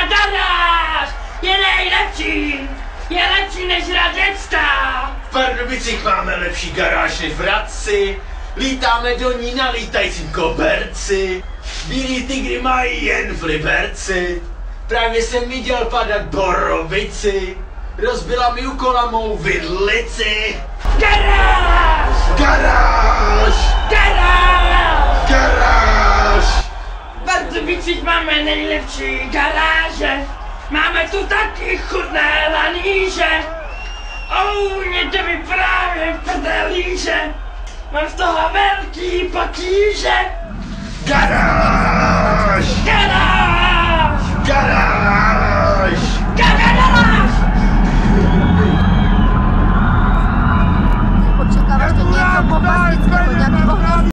ta garáž je nejlepší, je lepší než Radecká. V Pardubicích máme lepší garáž než v Hradci, lítáme do ní na lítajícím koberci, bílí tygry mají jen v Liberci, právě jsem viděl padat borovici, rozbila mi u kola mou vidlici. Garáž! Garáž! Garáž! Garáž! V Pardubicích máme nejlepší garáže, máme tu taky chutné laníže. Mě to mi právě prdelíže, mám z toho velký potíže. Garáž! Garáž! Garáž!